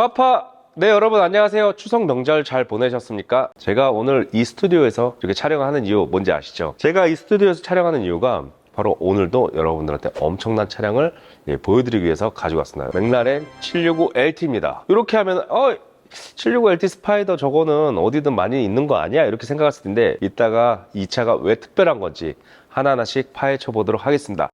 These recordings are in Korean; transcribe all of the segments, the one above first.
파파! 네, 여러분 안녕하세요. 추석 명절 잘 보내셨습니까? 제가 오늘 이 스튜디오에서 이렇게 촬영하는 이유 뭔지 아시죠? 제가 이 스튜디오에서 촬영하는 이유가 바로 오늘도 여러분들한테 엄청난 차량을 보여드리기 위해서 가지고 왔습니다. 맥라렌 765LT입니다. 이렇게 하면 765LT 스파이더 저거는 어디든 많이 있는 거 아니야? 이렇게 생각했을 텐데 이따가 이 차가 왜 특별한 건지 하나하나씩 파헤쳐 보도록 하겠습니다.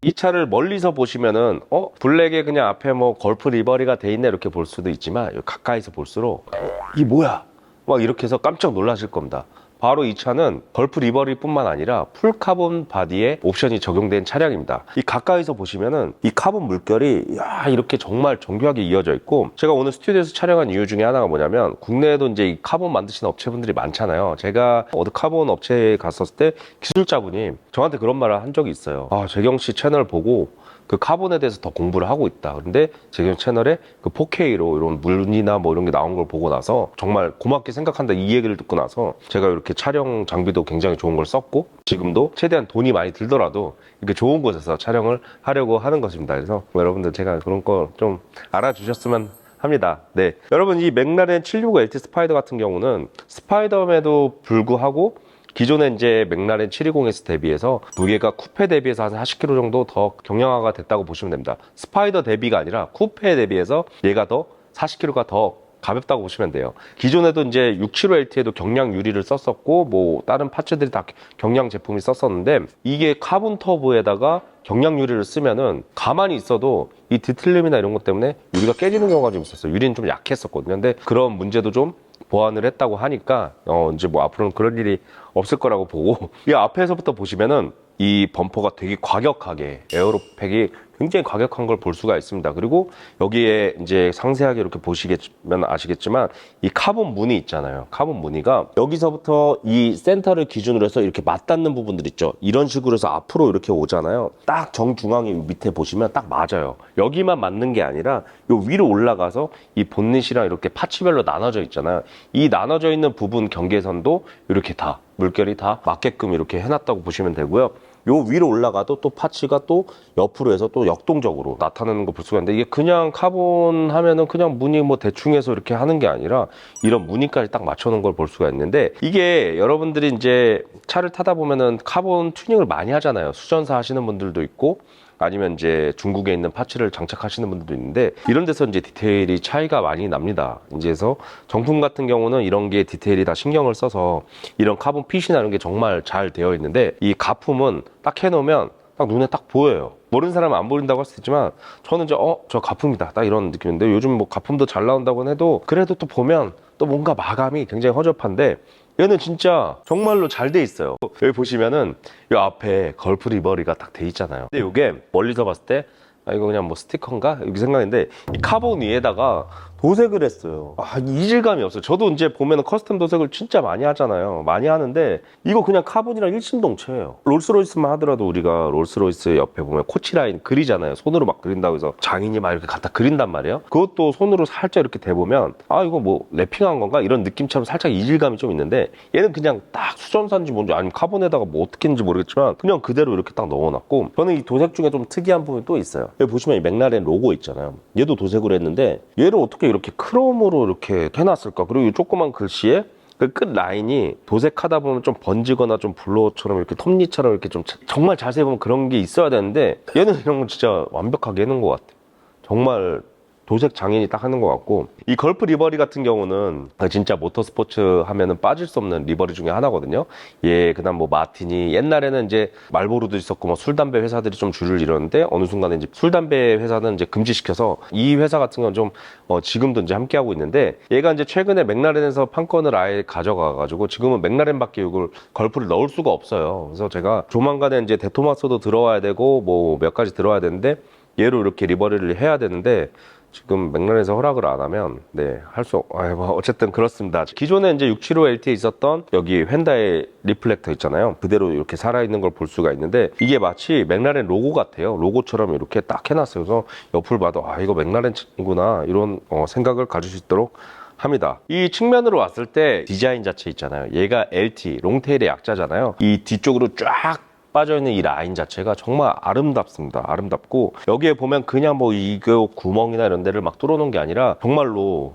이 차를 멀리서 보시면은 블랙에 그냥 앞에 뭐 걸프 리버리가 돼 있네 이렇게 볼 수도 있지만 가까이서 볼수록 이 뭐야 막 이렇게 해서 깜짝 놀라실 겁니다. 바로 이 차는 걸프 리버리 뿐만 아니라 풀 카본 바디에 옵션이 적용된 차량입니다. 이 가까이서 보시면은 이 카본 물결이 이렇게 정말 정교하게 이어져 있고, 제가 오늘 스튜디오에서 촬영한 이유 중에 하나가 뭐냐면 국내에도 이제 이 카본 만드시는 업체분들이 많잖아요. 제가 어디 카본 업체에 갔었을 때 기술자분이 저한테 그런 말을 한 적이 있어요. 재경 씨 채널 보고 그 카본에 대해서 더 공부를 하고 있다. 그런데 재경 채널에 그 4K로 이런 물이나 뭐 이런 게 나온 걸 보고 나서 정말 고맙게 생각한다, 이 얘기를 듣고 나서 제가 이렇게 촬영 장비도 굉장히 좋은 걸 썼고 지금도 최대한 돈이 많이 들더라도 이렇게 좋은 곳에서 촬영을 하려고 하는 것입니다. 그래서 여러분들 제가 그런 거 좀 알아주셨으면 합니다. 네, 여러분 이 맥라렌 765LT 스파이더 같은 경우는 스파이더임에도 불구하고 기존에 이제 맥라렌 720S 대비해서 무게가 쿠페 대비해서 한 40kg 정도 더 경량화가 됐다고 보시면 됩니다. 스파이더 대비가 아니라 쿠페 대비해서 얘가 더 40kg가 더 가볍다고 보시면 돼요. 기존에도 이제 675LT에도 경량 유리를 썼었고 뭐 다른 파츠들이 다 경량 제품이 썼었는데 이게 카본 터보에다가 경량 유리를 쓰면은 가만히 있어도 이 뒤틀림이나 이런 것 때문에 유리가 깨지는 경우가 좀 있었어요. 유리는 좀 약했었거든요. 근데 그런 문제도 좀 보완을 했다고 하니까 이제 뭐 앞으로는 그런 일이 없을 거라고 보고, 이 앞에서부터 보시면은 이 범퍼가 되게 과격하게 에어로팩이 굉장히 과격한 걸 볼 수가 있습니다. 그리고 여기에 이제 상세하게 이렇게 보시면 아시겠지만 이 카본 무늬 있잖아요. 카본 무늬가 여기서부터 이 센터를 기준으로 해서 이렇게 맞닿는 부분들 있죠. 이런 식으로 해서 앞으로 이렇게 오잖아요. 딱 정중앙에 밑에 보시면 딱 맞아요. 여기만 맞는 게 아니라 요 위로 올라가서 이 본닛이랑 이렇게 파츠별로 나눠져 있잖아요. 이 나눠져 있는 부분 경계선도 이렇게 다 물결이 다 맞게끔 이렇게 해놨다고 보시면 되고요. 요 위로 올라가도 또 파츠가 또 옆으로 해서 또 역동적으로 나타나는 거 볼 수가 있는데, 이게 그냥 카본 하면은 그냥 무늬 뭐 대충 해서 이렇게 하는 게 아니라 이런 무늬까지 딱 맞춰놓은 걸 볼 수가 있는데, 이게 여러분들이 이제 차를 타다 보면은 카본 튜닝을 많이 하잖아요. 수전사 하시는 분들도 있고 아니면 이제 중국에 있는 파츠를 장착하시는 분들도 있는데 이런 데서 이제 디테일이 차이가 많이 납니다. 이제서 정품 같은 경우는 이런 게 디테일이 다 신경을 써서 이런 카본 핏이나 이런 게 정말 잘 되어 있는데, 이 가품은 딱 해놓으면 딱 눈에 딱 보여요. 모르는 사람은 안 보인다고 할 수 있지만 저는 이제 저 가품이다 딱 이런 느낌인데, 요즘 뭐 가품도 잘 나온다고는 해도 그래도 또 보면 또 뭔가 마감이 굉장히 허접한데 얘는 진짜 정말로 잘 돼 있어요. 여기 보시면은 이 앞에 걸프 리버리가 딱 돼 있잖아요. 근데 이게 멀리서 봤을 때 이거 그냥 뭐 스티커인가? 이렇게 생각했는데 이 카본 위에다가 도색을 했어요. 이질감이 없어요. 저도 이제 보면은 커스텀 도색을 진짜 많이 하잖아요. 많이 하는데 이거 그냥 카본이랑 일심동체예요. 롤스로이스만 하더라도 우리가 롤스로이스 옆에 보면 코치라인 그리잖아요. 손으로 막 그린다고 해서 장인이 막 이렇게 갖다 그린단 말이에요. 그것도 손으로 살짝 이렇게 대보면 이거 뭐 랩핑한 건가? 이런 느낌처럼 살짝 이질감이 좀 있는데, 얘는 그냥 딱 수전사인지 뭔지 아니면 카본에다가 뭐 어떻게 했는지 모르겠지만 그냥 그대로 이렇게 딱 넣어놨고, 저는 이 도색 중에 좀 특이한 부분이 또 있어요. 여기 보시면 이 맥라렌 로고 있잖아요. 얘도 도색으로 했는데 얘를 어떻게 이렇게 크롬으로 이렇게 해놨을까? 그리고 이 조그만 글씨에 그 끝 라인이 도색하다 보면 좀 번지거나 좀 블로우처럼 이렇게 톱니처럼 이렇게 좀 정말 자세히 보면 그런 게 있어야 되는데 얘는 이런 거 진짜 완벽하게 해놓은 것 같아. 정말 도색 장인이 딱 하는 것 같고, 이 걸프 리버리 같은 경우는 진짜 모터스포츠 하면은 빠질 수 없는 리버리 중에 하나거든요. 그다음 뭐 마티니, 옛날에는 이제 말보로도 있었고 뭐 술 담배 회사들이 좀 줄을 이뤘는데 어느 순간에 이제 술 담배 회사는 이제 금지시켜서 이 회사 같은 경우는 좀 지금도 이제 함께 하고 있는데, 얘가 이제 최근에 맥라렌에서 판권을 아예 가져가 가지고 지금은 맥라렌밖에 이걸 걸프를 넣을 수가 없어요. 그래서 제가 조만간에 이제 데토마스도 들어와야 되고 뭐 몇 가지 들어와야 되는데 얘로 이렇게 리버리를 해야 되는데 지금 맥락에서 허락을 안 하면 뭐 어쨌든 그렇습니다. 기존에 이제 675 LT에 있었던 여기 휀다의 리플렉터 있잖아요. 그대로 이렇게 살아있는 걸 볼 수가 있는데 이게 마치 맥라렌 로고 같아요. 로고처럼 이렇게 딱 해놨어요. 그래서 옆을 봐도 이거 맥라렌이구나 이런 생각을 가질 수 있도록 합니다. 이 측면으로 왔을 때 디자인 자체 있잖아요. 얘가 LT, 롱테일의 약자잖아요. 이 뒤쪽으로 쫙 빠져있는 이 라인 자체가 정말 아름답습니다. 아름답고 여기에 보면 그냥 뭐 이거 구멍이나 이런 데를 막 뚫어놓은 게 아니라 정말로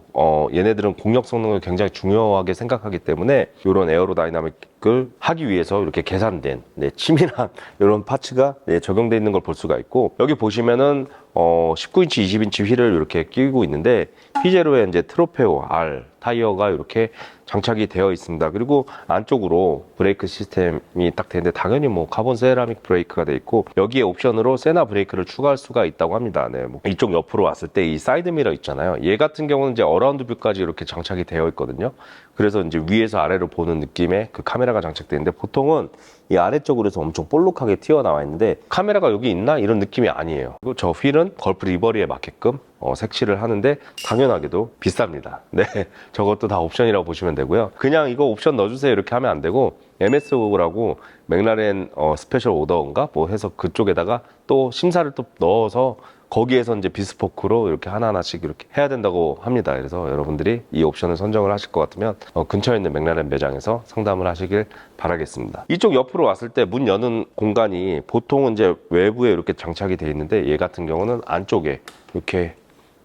얘네들은 공력 성능을 굉장히 중요하게 생각하기 때문에 이런 에어로다이나믹을 하기 위해서 이렇게 계산된 치밀한 이런 파츠가 적용되어 있는 걸 볼 수가 있고 여기 보시면은 19인치, 20인치 휠을 이렇게 끼고 있는데 피제로의 이제 트로페오 R 타이어가 이렇게 장착이 되어 있습니다. 그리고 안쪽으로 브레이크 시스템이 딱 되는데 당연히 뭐 카본 세라믹 브레이크가 돼 있고 여기에 옵션으로 세나 브레이크를 추가할 수가 있다고 합니다. 뭐 이쪽 옆으로 왔을 때 이 사이드 미러 있잖아요. 얘 같은 경우는 이제 어라운드 뷰까지 이렇게 장착이 되어 있거든요. 그래서 이제 위에서 아래로 보는 느낌의 그 카메라가 장착되는데 보통은 이 아래쪽으로 해서 엄청 볼록하게 튀어나와 있는데 카메라가 여기 있나? 이런 느낌이 아니에요. 그리고 저 휠은 걸프 리버리에 맞게끔 색칠을 하는데 당연하게도 비쌉니다. 네, 저것도 다 옵션이라고 보시면 되고요. 그냥 이거 옵션 넣어주세요 이렇게 하면 안 되고 MSO라고 맥라렌 스페셜 오더인가 뭐 해서 그쪽에다가 또 심사를 또 넣어서 거기에서 이제 비스포크로 이렇게 하나하나씩 이렇게 해야 된다고 합니다. 그래서 여러분들이 이 옵션을 선정을 하실 것 같으면 근처에 있는 맥라렌 매장에서 상담을 하시길 바라겠습니다. 이쪽 옆으로 왔을 때 문 여는 공간이 보통은 이제 외부에 이렇게 장착이 되어 있는데 얘 같은 경우는 안쪽에 이렇게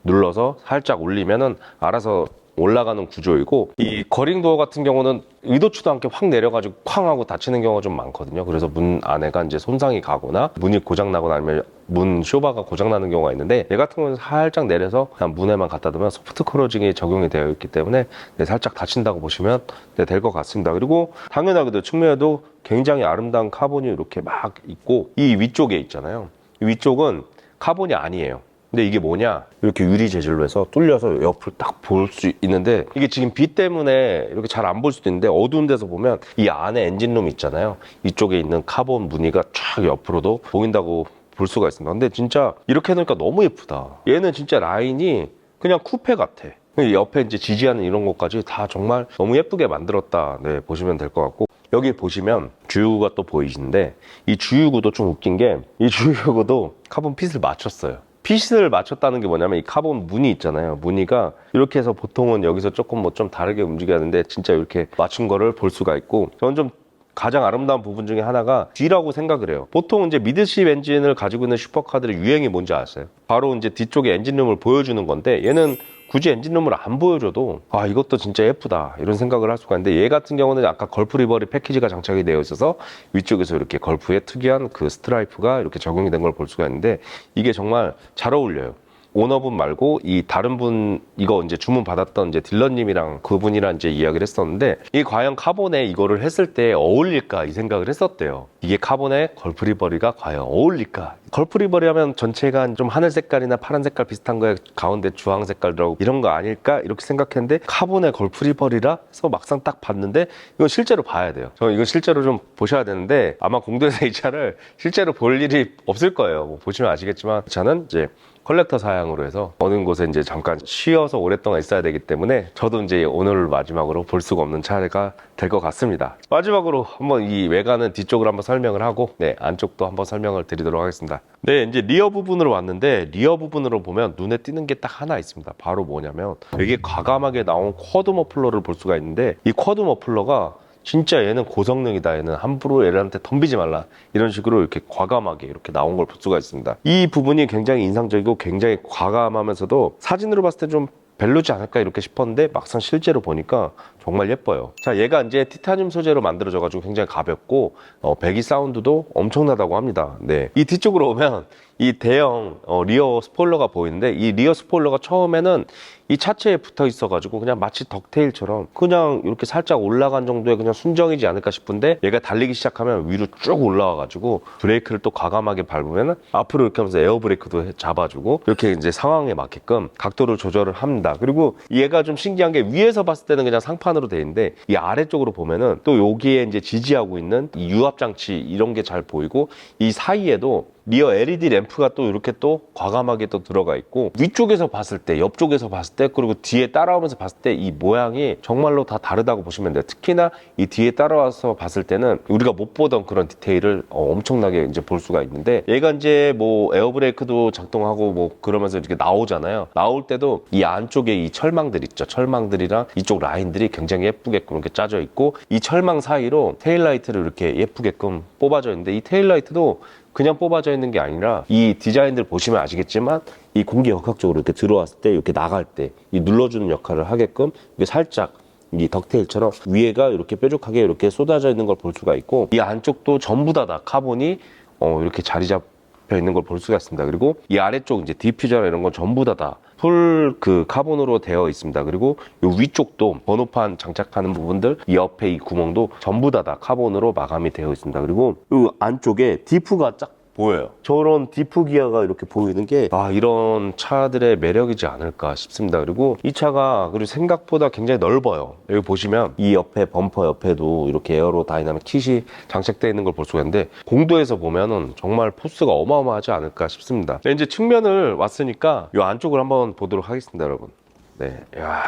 눌러서 살짝 올리면은 알아서 올라가는 구조이고 이 거링도어 같은 경우는 의도치도 않게 확 내려가지고 쾅 하고 닫히는 경우가 좀 많거든요. 그래서 문 안에가 이제 손상이 가거나 문이 고장나거나 아니면 문 쇼바가 고장나는 경우가 있는데 얘 같은 경우는 살짝 내려서 그냥 문에만 갖다 두면 소프트 클로징이 적용이 되어 있기 때문에 살짝 닫힌다고 보시면 될 것 같습니다. 그리고 당연하게도 측면에도 굉장히 아름다운 카본이 이렇게 막 있고 이 위쪽에 있잖아요. 이 위쪽은 카본이 아니에요. 근데 이게 뭐냐 이렇게 유리 재질로 해서 뚫려서 옆을 딱 볼 수 있는데 이게 지금 빛 때문에 이렇게 잘 안 볼 수도 있는데 어두운 데서 보면 이 안에 엔진룸 있잖아요. 이쪽에 있는 카본 무늬가 쫙 옆으로도 보인다고 볼 수가 있습니다. 근데 진짜 이렇게 해놓으니까 너무 예쁘다. 얘는 진짜 라인이 그냥 쿠페 같아. 옆에 이제 지지하는 이런 것까지 다 정말 너무 예쁘게 만들었다. 네, 보시면 될 것 같고 여기 보시면 주유구가 또 보이시는데 이 주유구도 좀 웃긴 게 이 주유구도 카본 핏을 맞췄어요. 핏을 맞췄다는 게 뭐냐면 이 카본 무늬 있잖아요. 무늬가 이렇게 해서 보통은 여기서 조금 뭐 좀 다르게 움직여야 하는데 진짜 이렇게 맞춘 거를 볼 수가 있고 저는 좀 가장 아름다운 부분 중에 하나가 뒤라고 생각을 해요. 보통 이제 미드십 엔진을 가지고 있는 슈퍼카들의 유행이 뭔지 아세요? 바로 이제 뒤쪽에 엔진룸을 보여주는 건데 얘는 굳이 엔진룸을 안 보여줘도 이것도 진짜 예쁘다 이런 생각을 할 수가 있는데 얘 같은 경우는 아까 걸프 리버리 패키지가 장착이 되어 있어서 위쪽에서 이렇게 걸프의 특이한 그 스트라이프가 이렇게 적용이 된 걸 볼 수가 있는데 이게 정말 잘 어울려요. 오너분 말고 이 다른 분 이거 이제 주문 받았던 이제 딜러님이랑 그분이랑 이제 이야기를 했었는데 이 과연 카본에 이거를 했을 때 어울릴까 이 생각을 했었대요. 이게 카본에 걸프 리버리가 과연 어울릴까? 걸프 리버리 하면 전체가 좀 하늘 색깔이나 파란 색깔 비슷한 거에 가운데 주황 색깔 들어가고 이런 거 아닐까 이렇게 생각했는데 카본에 걸프 리버리라 해서 막상 딱 봤는데 이거 실제로 봐야 돼요. 저 이거 실제로 좀 보셔야 되는데 아마 공도에서 이 차를 실제로 볼 일이 없을 거예요. 뭐 보시면 아시겠지만 이 차는 이제 컬렉터 사양으로 해서 어느 곳에 이제 잠깐 쉬어서 오랫동안 있어야 되기 때문에 저도 이제 오늘 마지막으로 볼 수가 없는 차가 될 것 같습니다. 마지막으로 한번 이 외관은 뒤쪽으로 한번 설명을 하고 안쪽도 한번 설명을 드리도록 하겠습니다. 이제 리어 부분으로 왔는데 리어 부분으로 보면 눈에 띄는 게 딱 하나 있습니다. 바로 뭐냐면 되게 과감하게 나온 쿼드 머플러를 볼 수가 있는데 이 쿼드 머플러가 진짜 얘는 고성능이다. 얘는 함부로 얘들한테 덤비지 말라. 이런 식으로 이렇게 과감하게 이렇게 나온 걸 볼 수가 있습니다. 이 부분이 굉장히 인상적이고 굉장히 과감하면서도 사진으로 봤을 때 좀 별로지 않을까 이렇게 싶었는데 막상 실제로 보니까 정말 예뻐요. 자, 얘가 이제 티타늄 소재로 만들어져 가지고 굉장히 가볍고 배기 사운드도 엄청나다고 합니다. 이 뒤쪽으로 오면 이 대형 리어 스포일러가 보이는데 이 리어 스포일러가 처음에는 이 차체에 붙어 있어 가지고 그냥 마치 덕테일처럼 그냥 이렇게 살짝 올라간 정도의 그냥 순정이지 않을까 싶은데 얘가 달리기 시작하면 위로 쭉 올라와 가지고 브레이크를 또 과감하게 밟으면 앞으로 이렇게 하면서 에어 브레이크도 잡아주고 이렇게 이제 상황에 맞게끔 각도를 조절을 합니다. 그리고 얘가 좀 신기한 게 위에서 봤을 때는 그냥 상판으로 돼 있는데 이 아래쪽으로 보면은 또 여기에 이제 지지하고 있는 이 유압 장치 이런 게 잘 보이고 이 사이에도 리어 LED 램프가 또 이렇게 또 과감하게 또 들어가 있고, 위쪽에서 봤을 때, 옆쪽에서 봤을 때, 그리고 뒤에 따라오면서 봤을 때 이 모양이 정말로 다 다르다고 보시면 돼요. 특히나 이 뒤에 따라와서 봤을 때는 우리가 못 보던 그런 디테일을 엄청나게 이제 볼 수가 있는데, 얘가 이제 뭐 에어브레이크도 작동하고 뭐 그러면서 이렇게 나오잖아요. 나올 때도 이 안쪽에 이 철망들 있죠. 철망들이랑 이쪽 라인들이 굉장히 예쁘게끔 이렇게 짜져 있고, 이 철망 사이로 테일라이트를 이렇게 예쁘게끔 뽑아져 있는데, 이 테일라이트도 그냥 뽑아져 있는 게 아니라 이 디자인들 보시면 아시겠지만 이 공기 역학적으로 이렇게 들어왔을 때 이렇게 나갈 때 이 눌러주는 역할을 하게끔 이게 살짝 이 덕테일처럼 위에가 이렇게 뾰족하게 이렇게 쏟아져 있는 걸 볼 수가 있고, 이 안쪽도 전부 다 카본이 이렇게 자리 잡혀 있는 걸 볼 수가 있습니다. 그리고 이 아래쪽 이제 디퓨저나 이런 건 전부 다 풀 카본으로 되어 있습니다. 그리고 이 위쪽도 번호판 장착하는 부분들, 이 옆에 이 구멍도 전부 다 카본으로 마감이 되어 있습니다. 그리고 이 안쪽에 디프가 쫙 보여요. 저런 디프 기어가 이렇게 보이는 게 이런 차들의 매력이지 않을까 싶습니다. 그리고 이 차가 그리고 생각보다 굉장히 넓어요. 여기 보시면 이 옆에 범퍼 옆에도 이렇게 에어로 다이나믹 킷이 장착되어 있는 걸 볼 수가 있는데, 공도에서 보면은 정말 포스가 어마어마하지 않을까 싶습니다. 네, 이제 측면을 왔으니까 이 안쪽을 한번 보도록 하겠습니다, 여러분. 네, 이야.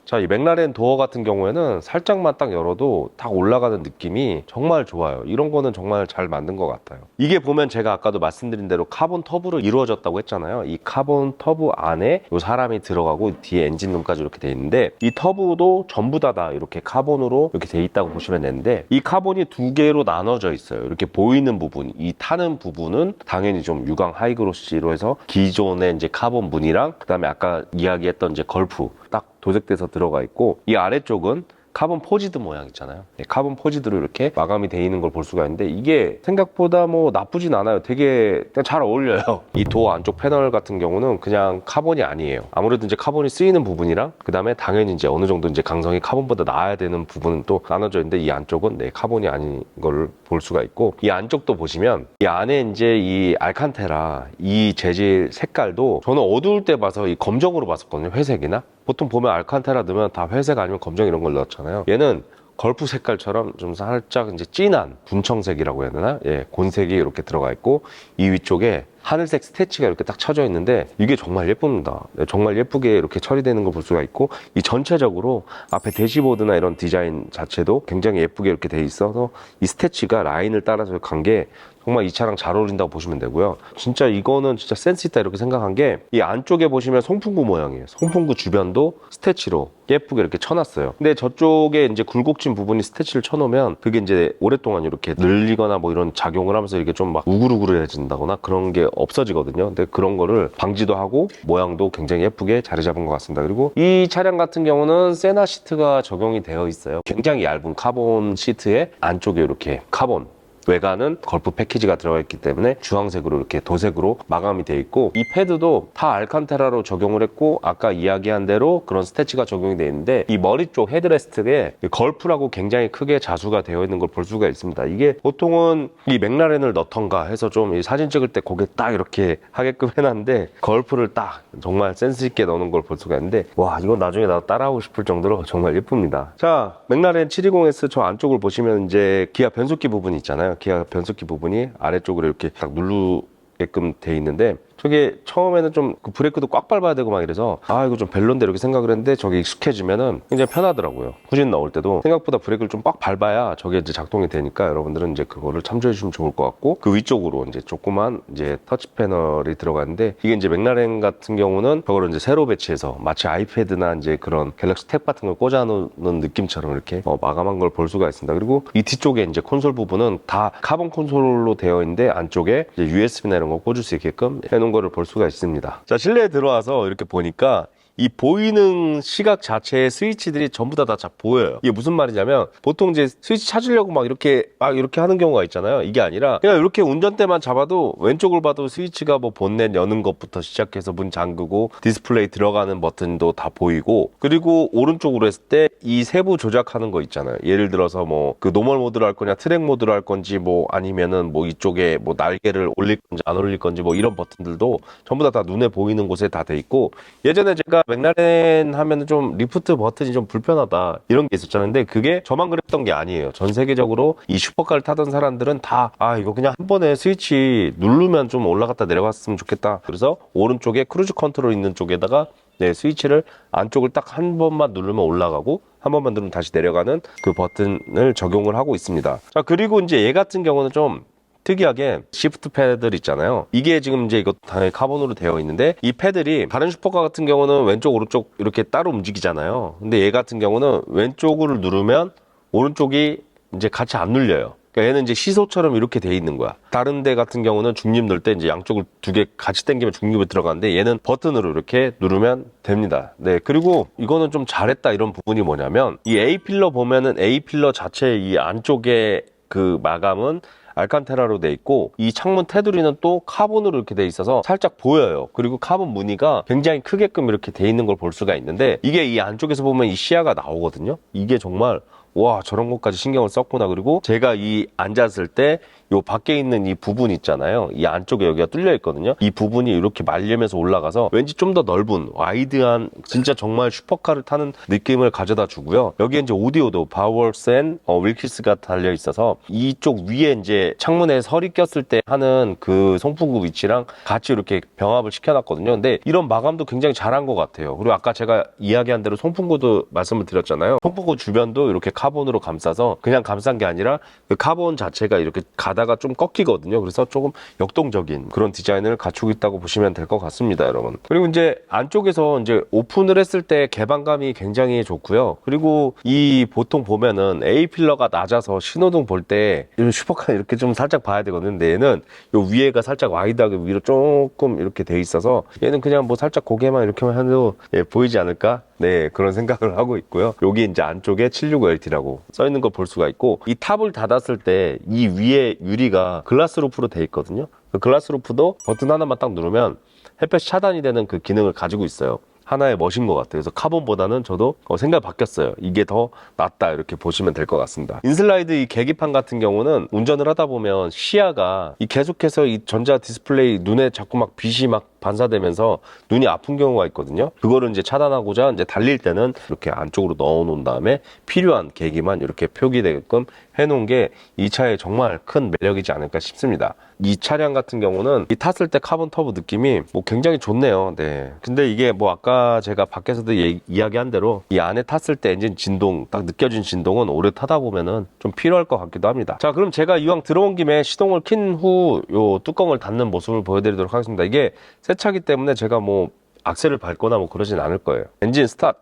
자, 이 맥라렌 도어 같은 경우에는 살짝만 딱 열어도 딱 올라가는 느낌이 정말 좋아요. 이런 거는 정말 잘 만든 것 같아요. 이게 보면 제가 아까도 말씀드린 대로 카본 터브로 이루어졌다고 했잖아요. 이 카본 터브 안에 이 사람이 들어가고 뒤에 엔진룸까지 이렇게 돼 있는데, 이 터브도 전부 다 이렇게 카본으로 이렇게 돼 있다고 보시면 되는데, 이 카본이 두 개로 나눠져 있어요. 이렇게 보이는 부분, 이 타는 부분은 당연히 좀 유광 하이그로시로 해서 기존의 이제 카본 문이랑, 그 다음에 아까 이야기했던 이제 걸프 딱 도색돼서 들어가 있고, 이 아래쪽은 카본 포지드 모양 있잖아요. 카본 포지드로 이렇게 마감이 되어 있는 걸 볼 수가 있는데, 이게 생각보다 뭐 나쁘진 않아요. 되게 잘 어울려요. 이 도어 안쪽 패널 같은 경우는 그냥 카본이 아니에요. 아무래도 이제 카본이 쓰이는 부분이랑, 그 다음에 당연히 이제 어느 정도 이제 강성이 카본보다 나아야 되는 부분은 또 나눠져 있는데, 이 안쪽은 카본이 아닌 걸 볼 수가 있고, 이 안쪽도 보시면 이 안에 이제 이 알칸테라 이 재질 색깔도 저는 어두울 때 봐서 이 검정으로 봤었거든요. 회색이나 보통 보면 알칸테라 넣으면 다 회색 아니면 검정 이런 걸 넣잖아요. 얘는 걸프 색깔처럼 좀 살짝 이제 진한 분청색이라고 해야 되나? 예, 곤색이 이렇게 들어가 있고, 이 위쪽에 하늘색 스태치가 이렇게 딱 쳐져 있는데, 이게 정말 예쁩니다. 네, 정말 예쁘게 이렇게 처리되는 걸 볼 수가 있고, 이 전체적으로 앞에 대시보드나 이런 디자인 자체도 굉장히 예쁘게 이렇게 돼 있어서 이 스태치가 라인을 따라서 간 게 정말 이 차랑 잘 어울린다고 보시면 되고요. 진짜 이거는 진짜 센스 있다 이렇게 생각한 게, 이 안쪽에 보시면 송풍구 모양이에요. 송풍구 주변도 스태치로 예쁘게 이렇게 쳐놨어요. 근데 저쪽에 이제 굴곡진 부분이 스태치를 쳐놓으면 그게 이제 오랫동안 이렇게 늘리거나 뭐 이런 작용을 하면서 이게 좀 막 우글우글해진다거나 그런 게 없어지거든요. 근데 그런 거를 방지도 하고 모양도 굉장히 예쁘게 자리 잡은 것 같습니다. 그리고 이 차량 같은 경우는 세나 시트가 적용이 되어 있어요. 굉장히 얇은 카본 시트에 안쪽에 이렇게 카본, 외관은 걸프 패키지가 들어가 있기 때문에 주황색으로 이렇게 도색으로 마감이 되어 있고, 이 패드도 다 알칸테라로 적용을 했고, 아까 이야기한 대로 그런 스태치가 적용이 되어 있는데, 이 머리 쪽 헤드레스트에 걸프라고 굉장히 크게 자수가 되어 있는 걸 볼 수가 있습니다. 이게 보통은 이 맥라렌을 넣던가 해서 좀 이 사진 찍을 때 고개 딱 이렇게 하게끔 해놨는데, 걸프를 딱 정말 센스 있게 넣는 걸 볼 수가 있는데, 와, 이건 나중에 나도 따라하고 싶을 정도로 정말 예쁩니다. 자, 맥라렌 720S 저 안쪽을 보시면 이제 기아 변속기 부분이 있잖아요. 기아 변속기 부분이 아래쪽으로 이렇게 딱 누르게끔 돼 있는데, 저게 처음에는 좀 그 브레이크도 꽉 밟아야 되고 막 이래서 이거 좀 별론데 이렇게 생각을 했는데, 저게 익숙해지면은 굉장히 편하더라고요. 후진 넣을 때도 생각보다 브레이크를 좀 꽉 밟아야 저게 이제 작동이 되니까, 여러분들은 이제 그거를 참조해 주시면 좋을 것 같고, 그 위쪽으로 이제 조그만 이제 터치 패널이 들어가는데, 이게 이제 맥라렌 같은 경우는 저거를 이제 새로 배치해서 마치 아이패드나 이제 그런 갤럭시 탭 같은 걸 꽂아 놓는 느낌처럼 이렇게 마감한 걸 볼 수가 있습니다. 그리고 이 뒤쪽에 이제 콘솔 부분은 다 카본 콘솔로 되어 있는데, 안쪽에 이제 USB나 이런 거 꽂을 수 있게끔 해놓은 거를 볼 수가 있습니다. 자, 실내에 들어와서 이렇게 보니까 이 보이는 시각 자체의 스위치들이 전부 다 보여요. 이게 무슨 말이냐면, 보통 이제 스위치 찾으려고 막 이렇게 하는 경우가 있잖아요. 이게 아니라 그냥 이렇게 운전대만 잡아도 왼쪽을 봐도 스위치가 뭐 본넷 여는 것부터 시작해서 문 잠그고 디스플레이 들어가는 버튼도 다 보이고, 그리고 오른쪽으로 했을 때 이 세부 조작하는 거 있잖아요. 예를 들어서 뭐 그 노멀 모드로 할 거냐 트랙 모드로 할 건지 뭐 아니면은 뭐 이쪽에 뭐 날개를 올릴 건지 안 올릴 건지 뭐 이런 버튼들도 전부 다 눈에 보이는 곳에 다 돼 있고, 예전에 제가 맥라렌 하면은 좀 리프트 버튼이 좀 불편하다 이런 게 있었잖아요. 근데 그게 저만 그랬던 게 아니에요. 전 세계적으로 이 슈퍼카를 타던 사람들은 다 이거 그냥 한 번에 스위치 누르면 좀 올라갔다 내려갔으면 좋겠다. 그래서 오른쪽에 크루즈 컨트롤 있는 쪽에다가 스위치를 안쪽을 딱 한 번만 누르면 올라가고 한 번만 누르면 다시 내려가는 그 버튼을 적용을 하고 있습니다. 자, 그리고 이제 얘 같은 경우는 좀 특이하게 시프트 패들 있잖아요. 이게 지금 이제 이거 당연히 카본으로 되어 있는데, 이 패들이 다른 슈퍼카 같은 경우는 왼쪽 오른쪽 이렇게 따로 움직이잖아요. 근데 얘 같은 경우는 왼쪽을 누르면 오른쪽이 이제 같이 안 눌려요. 그러니까 얘는 이제 시소처럼 이렇게 돼 있는 거야. 다른 데 같은 경우는 중립 넣을 때 이제 양쪽을 두 개 같이 당기면 중립이 들어가는데, 얘는 버튼으로 이렇게 누르면 됩니다. 네, 그리고 이거는 좀 잘했다 이런 부분이 뭐냐면, 이 A필러 보면은 A필러 자체 이 안쪽에 그 마감은 알칸테라로 돼 있고, 이 창문 테두리는 또 카본으로 이렇게 돼 있어서 살짝 보여요. 그리고 카본 무늬가 굉장히 크게끔 이렇게 돼 있는 걸 볼 수가 있는데, 이게 이 안쪽에서 보면 이 시야가 나오거든요. 이게 정말 와, 저런 것까지 신경을 썼구나. 그리고 제가 이 앉았을 때 요 밖에 있는 이 부분 있잖아요. 이 안쪽에 여기가 뚫려 있거든요. 이 부분이 이렇게 말리면서 올라가서 왠지 좀 더 넓은 와이드한 진짜 정말 슈퍼카를 타는 느낌을 가져다 주고요. 여기에 이제 오디오도 바우얼스 앤 윌키스가 달려 있어서 이쪽 위에 이제 창문에 설이 꼈을 때 하는 그 송풍구 위치랑 같이 이렇게 병합을 시켜놨거든요. 근데 이런 마감도 굉장히 잘한 것 같아요. 그리고 아까 제가 이야기한 대로 송풍구도 말씀을 드렸잖아요. 송풍구 주변도 이렇게 카본으로 감싸서 그냥 감싼 게 아니라 그 카본 자체가 이렇게 가다가 좀 꺾이거든요. 그래서 조금 역동적인 그런 디자인을 갖추고 있다고 보시면 될 것 같습니다, 여러분. 그리고 이제 안쪽에서 이제 오픈을 했을 때 개방감이 굉장히 좋고요. 그리고 이 보통 보면은 A 필러가 낮아서 신호등 볼 때 이런 슈퍼카 이렇게 좀 살짝 봐야 되거든요. 근데 얘는 요 위에가 살짝 와이드하게 위로 조금 이렇게 돼 있어서 얘는 그냥 뭐 살짝 고개만 이렇게만 해도 보이지 않을까? 네, 그런 생각을 하고 있고요. 여기 이제 안쪽에 765LT라고 써 있는 걸 볼 수가 있고, 이 탑을 닫았을 때 이 위에 유리가 글라스 루프로 돼 있거든요. 그 글라스 루프도 버튼 하나만 딱 누르면 햇볕이 차단이 되는 그 기능을 가지고 있어요. 하나의 멋인 것 같아요. 그래서 카본보다는 저도 생각이 바뀌었어요. 이게 더 낫다 이렇게 보시면 될 것 같습니다. 인슬라이드 이 계기판 같은 경우는 운전을 하다 보면 시야가 계속해서 이 전자 디스플레이 눈에 자꾸 막 빛이 막 반사되면서 눈이 아픈 경우가 있거든요. 그거를 이제 차단하고자 이제 달릴 때는 이렇게 안쪽으로 넣어 놓은 다음에 필요한 계기만 이렇게 표기되게끔 해놓은 게 이 차의 정말 큰 매력이지 않을까 싶습니다. 이 차량 같은 경우는 이 탔을 때 카본 터보 느낌이 뭐 굉장히 좋네요. 네. 근데 이게 뭐 아까 제가 밖에서도 이야기한 대로 이 안에 탔을 때 엔진 진동, 딱 느껴진 진동은 오래 타다 보면은 좀 필요할 것 같기도 합니다. 자, 그럼 제가 이왕 들어온 김에 시동을 킨 후 요 뚜껑을 닫는 모습을 보여드리도록 하겠습니다. 이게 새 차기 때문에 제가 뭐 악셀을 밟거나 뭐 그러진 않을 거예요. 엔진 스타트.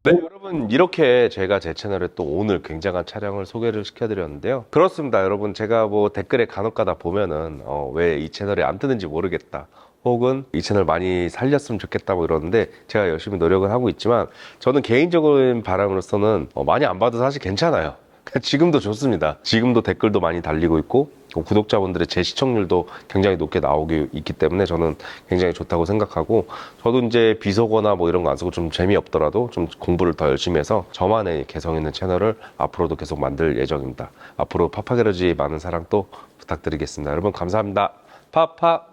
네, 여러분, 이렇게 제가 제 채널에 또 오늘 굉장한 차량을 소개를 시켜드렸는데요. 그렇습니다, 여러분. 제가 뭐 댓글에 간혹가다 보면은 왜 이 채널이 안 뜨는지 모르겠다, 혹은 이 채널 많이 살렸으면 좋겠다 뭐 이러는데, 제가 열심히 노력을 하고 있지만 저는 개인적인 바람으로서는 많이 안 봐도 사실 괜찮아요. 지금도 좋습니다. 지금도 댓글도 많이 달리고 있고 구독자분들의 제 시청률도 굉장히 높게 나오고 있기 때문에 저는 굉장히 좋다고 생각하고, 저도 이제 비속어나 뭐 이런 거 안 쓰고 좀 재미없더라도 좀 공부를 더 열심히 해서 저만의 개성 있는 채널을 앞으로도 계속 만들 예정입니다. 앞으로 파파게러지 많은 사랑 또 부탁드리겠습니다. 여러분 감사합니다. 파파.